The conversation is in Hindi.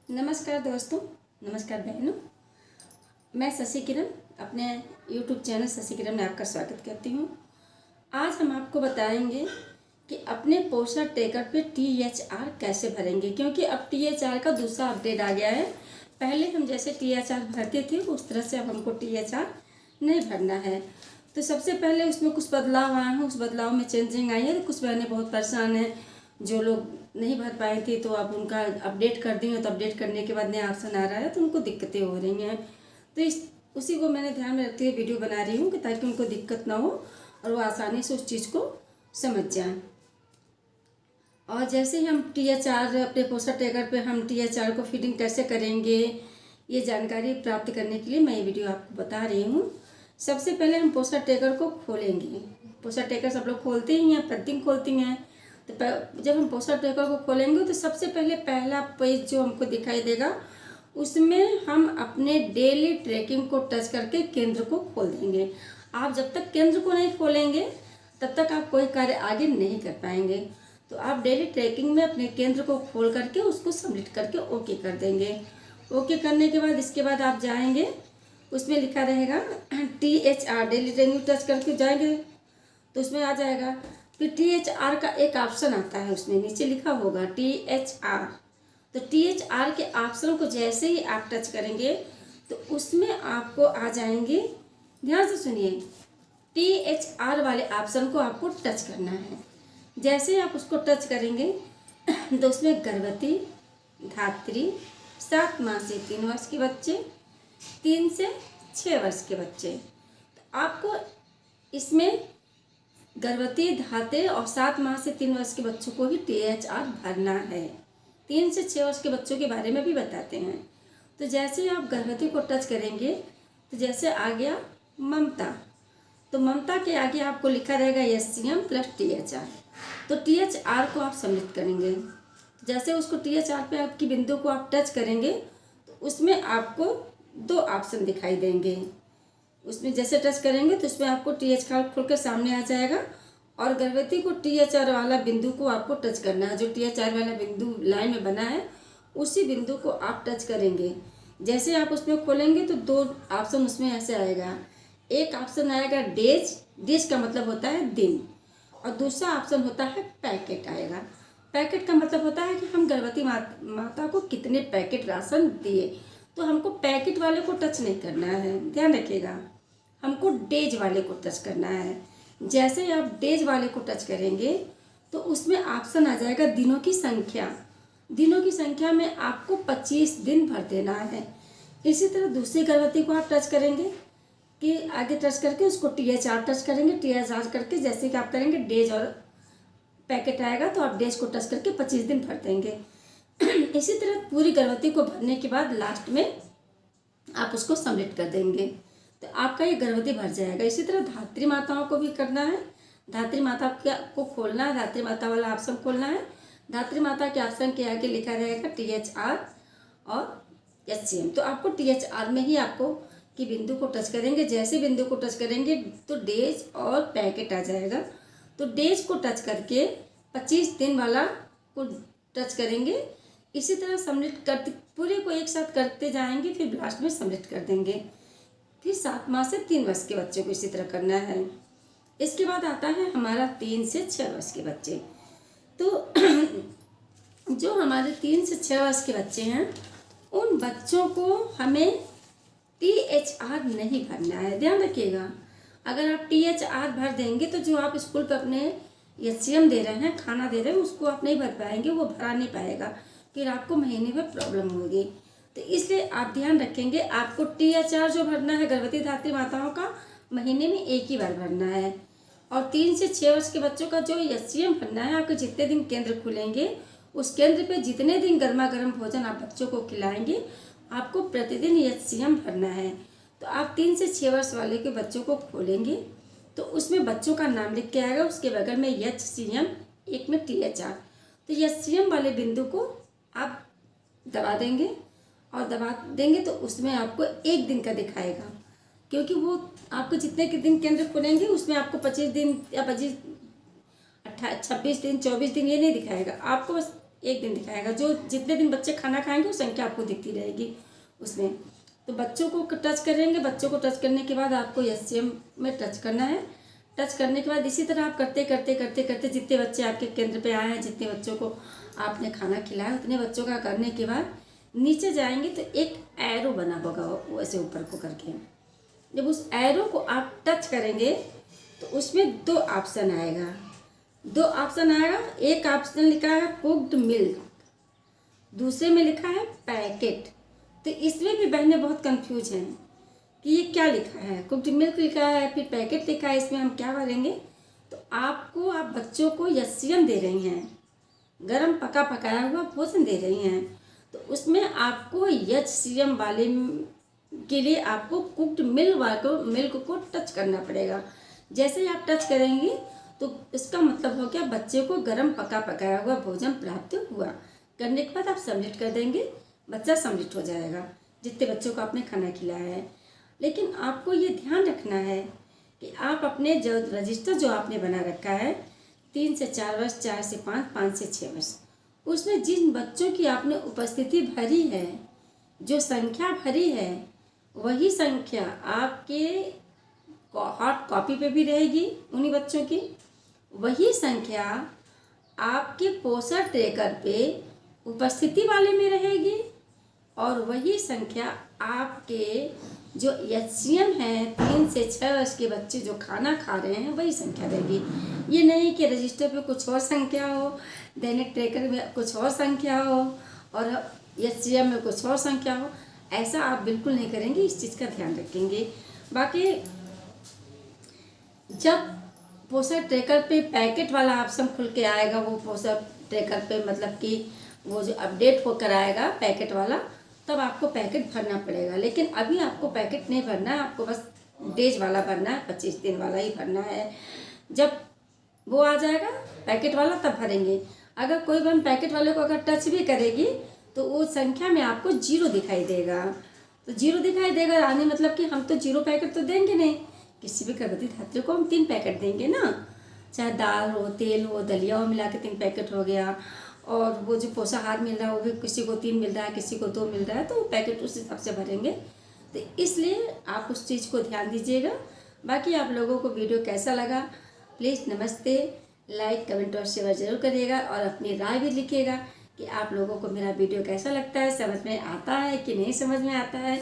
नमस्कार दोस्तों, नमस्कार बहनों। मैं शशि किरण अपने YouTube चैनल शशि किरण में आपका स्वागत करती हूँ। आज हम आपको बताएंगे कि अपने पोस्टर ट्रैकर पे THR कैसे भरेंगे, क्योंकि अब THR का दूसरा अपडेट आ गया है। पहले हम जैसे THR भरते थे उस तरह से अब हमको THR नहीं भरना है। तो सबसे पहले उसमें कुछ बदलाव आए हैं, उस बदलाव में चेंजिंग आई है। तो कुछ बहनें बहुत परेशान हैं, जो लोग नहीं भर पाए थे तो अब उनका अपडेट कर दी है। तो अपडेट करने के बाद नया ऑप्शन आ रहा है तो उनको दिक्कतें हो रही हैं। तो उसी को मैंने ध्यान में रखते हुए वीडियो बना रही हूँ कि ताकि उनको दिक्कत ना हो और वो आसानी से उस चीज़ को समझ जाएं। और जैसे ही हम THR अपने पोस्टर ट्रैकर पे हम THR को फीडिंग कैसे करेंगे, ये जानकारी प्राप्त करने के लिए मैं ये वीडियो आपको बता रही हूँ। सबसे पहले हम पोस्टर ट्रैकर को खोलेंगे। पोस्टर ट्रैकर सब लोग खोलते ही हैं, प्रतिदिन खोलती हैं। तो जब हम पोस्टर ट्रैकर को खोलेंगे तो सबसे पहले पहला पेज जो हमको दिखाई देगा उसमें हम अपने डेली ट्रैकिंग को टच करके केंद्र को खोल देंगे। आप जब तक केंद्र को नहीं खोलेंगे तब तक आप कोई कार्य आगे नहीं कर पाएंगे। तो आप डेली ट्रैकिंग में अपने केंद्र को खोल करके उसको सबमिट करके ओके कर देंगे। ओके करने के बाद इसके बाद आप जाएंगे, उसमें लिखा रहेगा THR डेली ट्रैकिंग टच करके जाएंगे तो उसमें आ जाएगा। फिर THR का एक ऑप्शन आता है, उसमें नीचे लिखा होगा THR। तो THR के ऑप्शन को जैसे ही आप टच करेंगे तो उसमें आपको आ जाएंगे, ध्यान से सुनिए, THR वाले ऑप्शन को आपको टच करना है। जैसे ही आप उसको टच करेंगे तो उसमें गर्भवती, धात्री, 7 माह से 3 वर्ष के बच्चे, 3 से 6 वर्ष के बच्चे, तो आपको इसमें गर्भवती, धात्री और 7 माह से 3 वर्ष के बच्चों को ही THR भरना है। 3 से 6 वर्ष के बच्चों के बारे में भी बताते हैं। तो जैसे ही आप गर्भवती को टच करेंगे तो जैसे आ गया ममता, तो ममता के आगे आपको लिखा रहेगा SCM प्लस THR। तो THR को आप सबमिट करेंगे। जैसे उसको THR पे आपकी बिंदु को आप टच करेंगे तो उसमें आपको 2 ऑप्शन दिखाई देंगे। उसमें जैसे टच करेंगे तो उसमें आपको THR खोल कर सामने आ जाएगा और गर्भवती को THR वाला बिंदु को आपको टच करना है। जो THR वाला बिंदु लाइन में बना है उसी बिंदु को आप टच करेंगे। जैसे आप उसमें खोलेंगे तो 2 ऑप्शन उसमें ऐसे आएगा। एक ऑप्शन आएगा डेज का मतलब होता है दिन, और दूसरा ऑप्शन होता है पैकेट आएगा। पैकेट का मतलब होता है कि हम गर्भवती माता को कितने पैकेट राशन दिए। तो हमको पैकेट वाले को टच नहीं करना है, ध्यान रखिएगा, हमको डेज वाले को टच करना है। जैसे ही आप डेज वाले को टच करेंगे तो उसमें ऑप्शन आ जाएगा दिनों की संख्या। दिनों की संख्या में आपको 25 दिन भर देना है। इसी तरह दूसरी गर्भवती को आप टच करेंगे कि आगे टच करके उसको THR टच करेंगे। THR करके जैसे कि आप करेंगे डेज और पैकेट आएगा तो आप डेज को टच करके 25 दिन भर देंगे। इसी तरह पूरी गर्भवती को भरने के बाद लास्ट में आप उसको सबमिट कर देंगे तो आपका ये गर्भवती भर जाएगा। इसी तरह धात्री माताओं को भी करना है। धात्री माता को खोलना है, धात्री माता वाला ऑप्शन खोलना है। धात्री माता के ऑप्शन के आगे लिखा रहेगा THR और SCM। तो आपको THR में ही आपको कि बिंदु को टच करेंगे। जैसे बिंदु को टच करेंगे तो डेज और पैकेट आ जाएगा। तो डेज को टच करके 25 दिन वाला को टच करेंगे। इसी तरह सबमिट करते पूरे को एक साथ करते जाएंगे, फिर लास्ट में सबमिट कर देंगे। फिर 7 माह से 3 वर्ष के बच्चे को इसी तरह करना है। इसके बाद आता है हमारा 3 से 6 वर्ष के बच्चे। तो जो हमारे 3 से 6 वर्ष के बच्चे हैं उन बच्चों को हमें THR नहीं भरना है, ध्यान रखिएगा। अगर आप THR भर देंगे तो जो आप स्कूल पर अपने SCM दे रहे हैं, खाना दे रहे हैं, उसको आप नहीं भर पाएंगे, वो भरा नहीं पाएगा, फिर आपको महीने भर प्रॉब्लम होगी। तो इसलिए आप ध्यान रखेंगे, आपको THR जो भरना है गर्भवती धात्री माताओं का महीने में एक ही बार भरना है। और 3 से 6 वर्ष के बच्चों का जो SCM भरना है, आपके जितने दिन केंद्र खुलेंगे उस केंद्र पे जितने दिन गर्मा गर्म भोजन आप बच्चों को खिलाएंगे आपको प्रतिदिन SCM भरना है। तो आप 3 से 6 वर्ष वाले के बच्चों को खोलेंगे तो उसमें बच्चों का नाम लिख के आएगा, उसके बगल में HCM, एक में THR। तो SCM वाले बिंदु को आप दबा देंगे और दबा देंगे तो उसमें आपको 1 दिन का दिखाएगा, क्योंकि वो आपको जितने के दिन केंद्र खुलेंगे उसमें आपको 25 दिन या 26 दिन 24 दिन ये नहीं दिखाएगा, आपको बस एक दिन दिखाएगा। जो जितने दिन बच्चे खाना खाएंगे वो संख्या आपको दिखती रहेगी उसमें। तो बच्चों को टच करेंगे, बच्चों को टच करने के बाद आपको एचसीएम में टच करना है। टच करने के बाद इसी तरह आप करते करते करते करते जितने बच्चे आपके केंद्र पे आए हैं, जितने बच्चों को आपने खाना खिलाया, उतने बच्चों का करने के बाद नीचे जाएंगे तो एक एरो बना होगा वैसे ऊपर को करके। जब उस एरो को आप टच करेंगे तो उसमें दो ऑप्शन आएगा। एक ऑप्शन लिखा है कुक्ड मिल्क, दूसरे में लिखा है पैकेट। तो इसमें भी बहनें बहुत कंफ्यूज हैं कि ये क्या लिखा है, कुक्ड मिल्क लिखा है फिर पैकेट लिखा है, इसमें हम क्या भरेंगे। तो आप बच्चों को एचसीएम दे रही हैं, गरम पका पकाया हुआ भोजन दे रही हैं, तो उसमें आपको एचसीएम वाले के लिए आपको कुक्ड मिल्क को टच करना पड़ेगा। जैसे ही आप टच करेंगी तो इसका मतलब हो गया बच्चे को गरम पका पकाया हुआ भोजन प्राप्त हुआ। करने के बाद आप सबमिट कर देंगे, बच्चा सबमिट हो जाएगा जितने बच्चों को आपने खाना खिलाया है। लेकिन आपको ये ध्यान रखना है कि आप अपने जो रजिस्टर जो आपने बना रखा है 3 से 4 वर्ष, 4 से 5, 5 से 6 वर्ष, उसमें जिन बच्चों की आपने उपस्थिति भरी है, जो संख्या भरी है, वही संख्या आपके हॉट कॉपी पे भी रहेगी उन्हीं बच्चों की। वही संख्या आपके पोषण ट्रैकर पे उपस्थिति वाले में रहेगी और वही संख्या आपके जो एचसीएम है 3 से 6 वर्ष के बच्चे जो खाना खा रहे हैं वही संख्या रहेगी। ये नहीं कि रजिस्टर पे कुछ और संख्या हो, दैनिक ट्रैकर में कुछ और संख्या हो और एचसीएम में कुछ और संख्या हो, ऐसा आप बिल्कुल नहीं करेंगे। इस चीज़ का ध्यान रखेंगे। बाकी जब पोषण ट्रैकर पे पैकेट वाला ऑप्शन खुल के आएगा, वो पोषण ट्रैकर पे मतलब कि वो जो अपडेट होकर आएगा पैकेट वाला, तब आपको पैकेट भरना पड़ेगा। लेकिन अभी आपको पैकेट नहीं भरना है, आपको बस डेज वाला भरना है, 25 दिन वाला ही भरना है। जब वो आ जाएगा पैकेट वाला तब भरेंगे। अगर कोई भी हम पैकेट वाले को अगर टच भी करेगी तो वो संख्या में आपको 0 दिखाई देगा। तो 0 दिखाई देगा यानी मतलब कि हम तो 0 पैकेट तो देंगे नहीं, किसी भी गर्भवती धात्री को हम 3 पैकेट देंगे ना, चाहे दाल हो, तेल हो, दलिया हो, मिला के 3 पैकेट हो गया। और वो जो पोषाहार मिल रहा है वो भी किसी को 3 मिल रहा है, किसी को 2 मिल रहा है, तो वो पैकेट उस हिसाब से भरेंगे। तो इसलिए आप उस चीज़ को ध्यान दीजिएगा। बाकी आप लोगों को वीडियो कैसा लगा प्लीज़ नमस्ते, लाइक, कमेंट और शेयर ज़रूर करिएगा और अपनी राय भी लिखिएगा कि आप लोगों को मेरा वीडियो कैसा लगता है, समझ में आता है कि नहीं समझ में आता है।